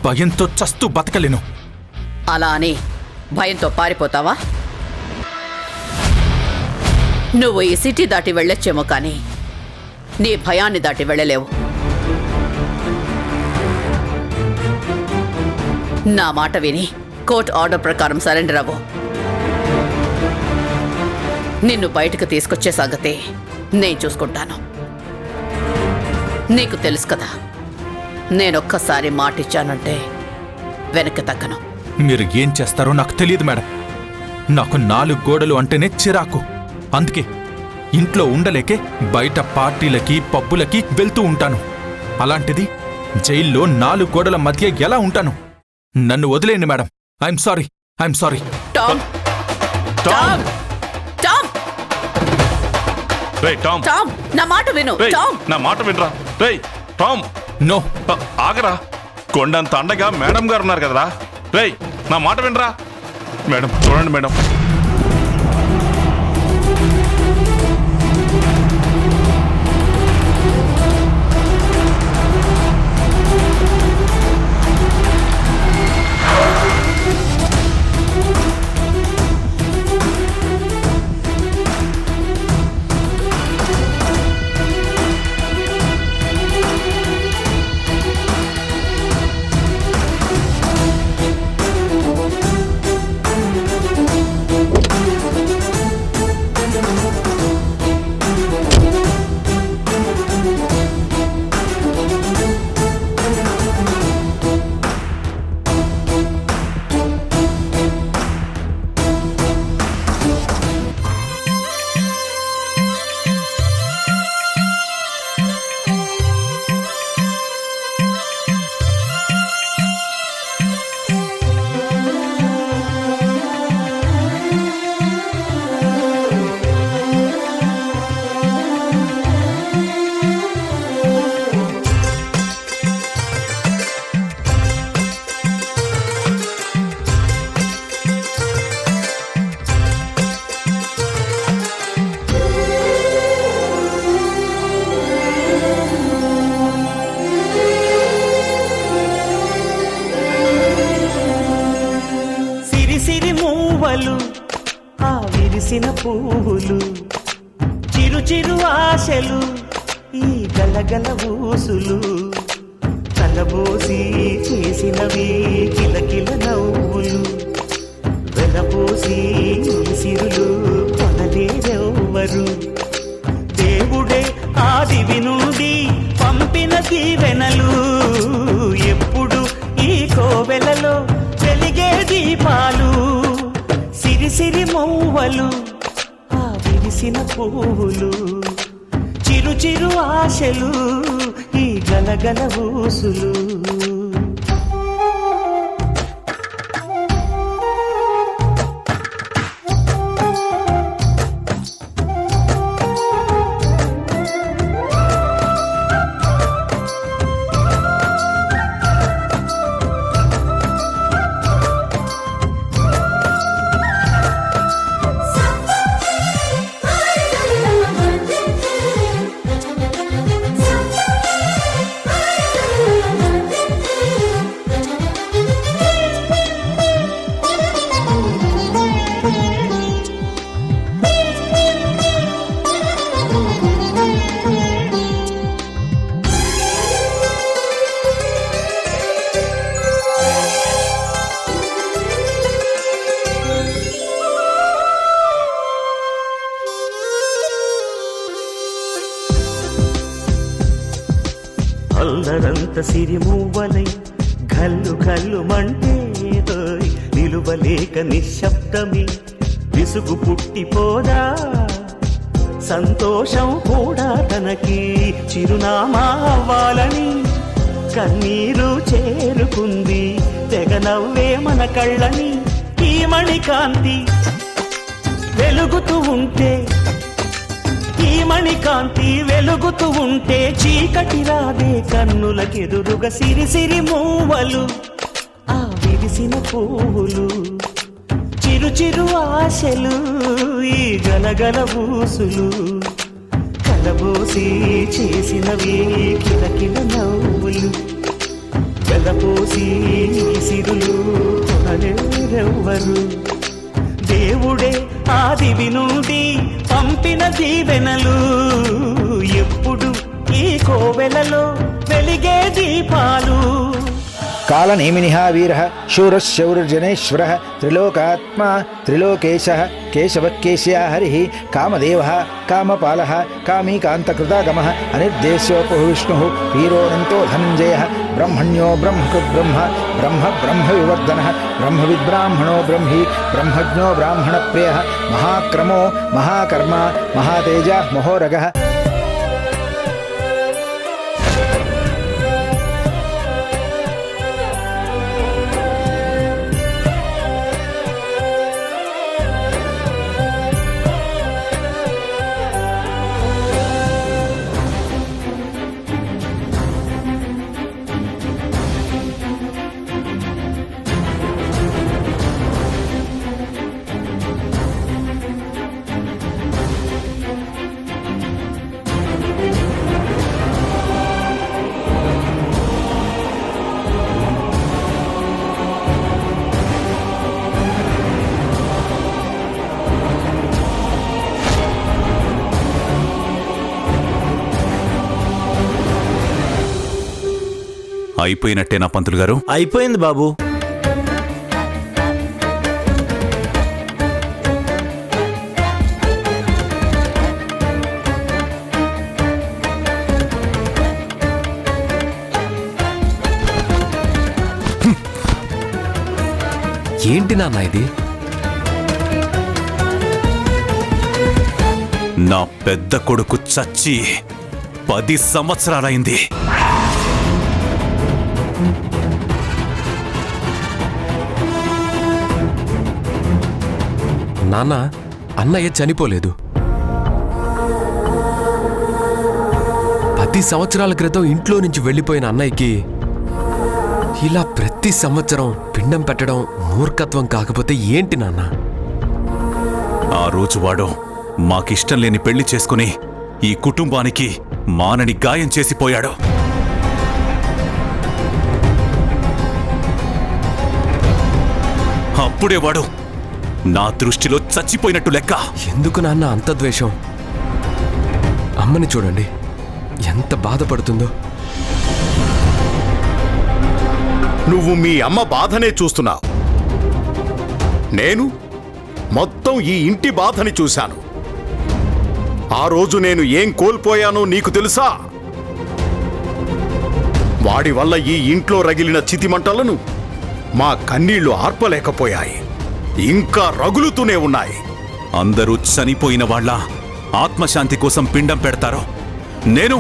భయంతో చస్తూ బతకలేను. అలా అని భయంతో పారిపోతావా? నువ్వు ఈ సిటీ దాటి వెళ్ళొచ్చేమో కానీ నీ భయాన్ని దాటి వెళ్ళలేవు. నా మాట విని కోర్టు ఆర్డర్ ప్రకారం సరెండర్ అవ్వు. నిన్ను బయటకు తీసుకొచ్చే సంగతి నేను చూసుకుంటాను. నీకు తెలుసు కదా, నేనొక్కసారి మాటిచ్చానంటే వెనక్కి తగ్గను. మీరు ఏం చేస్తారో నాకు తెలియదు మేడం. నాకు 4 గోడలు అంటేనే చిరాకు. అందుకే ఇంట్లో ఉండలేకే బయట పార్టీలకి పబ్బులకి వెళ్తూ ఉంటాను. అలాంటిది జైల్లో 4 గోడల మధ్య ఎలా ఉంటాను? నన్ను వదిలేయండి madam. I'm sorry. Tom Tom Tom రేయ్ టామ్, టామ్ నా మాట విను. రేయ్ టామ్ నా మాట వినరా. రేయ్ టామ్, నో. ఆగరా. కొండంత అండగా మేడం గారు ఉన్నారు కదరా. రేయ్ నా మాట వినరా. మేడం చూడండి మేడం. ఆ విరిసిన పువ్వులు, చిరు చిరు ఆశలు, ఈ గలగల ఊసులు, కలబోసి చేసినవి కిలకిల నవ్వులు, వెలపోసి సిరులు కొనలేరెవ్వరు. దేవుడే ఆదివి నుండి పంపిన దీవెనలు, ఎప్పుడు ఈ కోవెలలో వెలిగే దీపాలు. సిరి మౌవలు, ఆ విరిసిన పువ్వులు, చిరు చిరు ఆశలు, ఈ గలగల ఊసులు. అల్లరంత సిరిమువ్వలై గల్లు గల్లు మంటే నిలువలేక నిశ్శబ్దమి విసుగు పుట్టిపోదా. సంతోషం కూడా తనకి చిరునామా అవ్వాలని కన్నీరు చేరుకుంది. తెగ నవ్వే మన కళ్ళని ఈ మణికాంతి వెలుగుతూ ఉంటే, ఈ మణికాంతి వెలుగుతూ ఉంటే చీకటి రాదే కన్నులకెదురుగా. సిరి సిరి మూవలు, ఆ విరిసిన పువ్వులు, చిరు చిరు ఆశలు, ఈ గలగల ఊసులు, కల విరబోసి చేసినవి కిలకిల నవ్వులు, వెలపోసి సిరులు కొనలేరెవ్వరు. దేవుడే ఆదివి నుండి పంపిన దీవెనలు, ఎప్పుడు ఈ కోవెలలో వెలిగే దీపాలు. కాలనేమినిః వీరః శూరः శౌర్యజనేశ్వరः త్రిలోకాత్మా త్రిలోకేశः కేశవः కేశ్యా హరిः కామదేవः కామపాలः కామీకాంతకృతాగమः అనిర్దేశ్యోపవిష్ణుః వీరోऽనంతో ధనంజయः బ్రహ్మణ్యో బ్రహ్మకృత్ బ్రహ్మ బ్రహ్మ బ్రహ్మవివర్ధనः బ్రహ్మవిద్బ్రాహ్మణో బ్రహ్మీ బ్రహ్మజ్ఞో బ్రాహ్మణప్రియः మహాక్రమో మహాకర్మ మహాతేజः మహోరగः. అయిపోయినట్టేనా పంతులు గారు? అయిపోయింది బాబు. ఏంటి నాన్న ఇది? నా పెద్ద కొడుకు చచ్చి 10 సంవత్సరాలైంది. నాన్న, అన్నయ్య చనిపోలేదు. 10 సంవత్సరాల క్రితం ఇంట్లో నుంచి వెళ్ళిపోయిన అన్నయ్యకి ఇలా ప్రతి సంవత్సరం పిండం పెట్టడం మూర్ఖత్వం కాకపోతే ఏంటి నాన్న? ఆ రోజు వాడు మాకిష్టం లేని పెళ్లి చేసుకుని ఈ కుటుంబానికి మానని గాయం చేసిపోయాడు. అప్పుడే వాడు నా దృష్టిలో చచ్చిపోయినట్టు లెక్క. ఎందుకు నాన్న అంత ద్వేషం? అమ్మని చూడండి, ఎంత బాధపడుతుందో. నువ్వు మీ అమ్మ బాధనే చూస్తున్నావు. నేను మొత్తం ఈ ఇంటి బాధని చూశాను. ఆ రోజు నేను ఏం కోల్పోయానో నీకు తెలుసా? వాడి వల్ల ఈ ఇంట్లో రగిలిన చితిమంటలను మా కన్నీళ్లు ఆర్పలేకపోయాయి, ఇంకా రగులుతూనే ఉన్నాయి. అందరూ చనిపోయిన వాళ్ళ ఆత్మశాంతి కోసం పిండం పెడతారు. నేను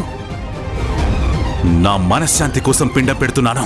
నా మనశ్శాంతి కోసం పిండం పెడుతున్నాను.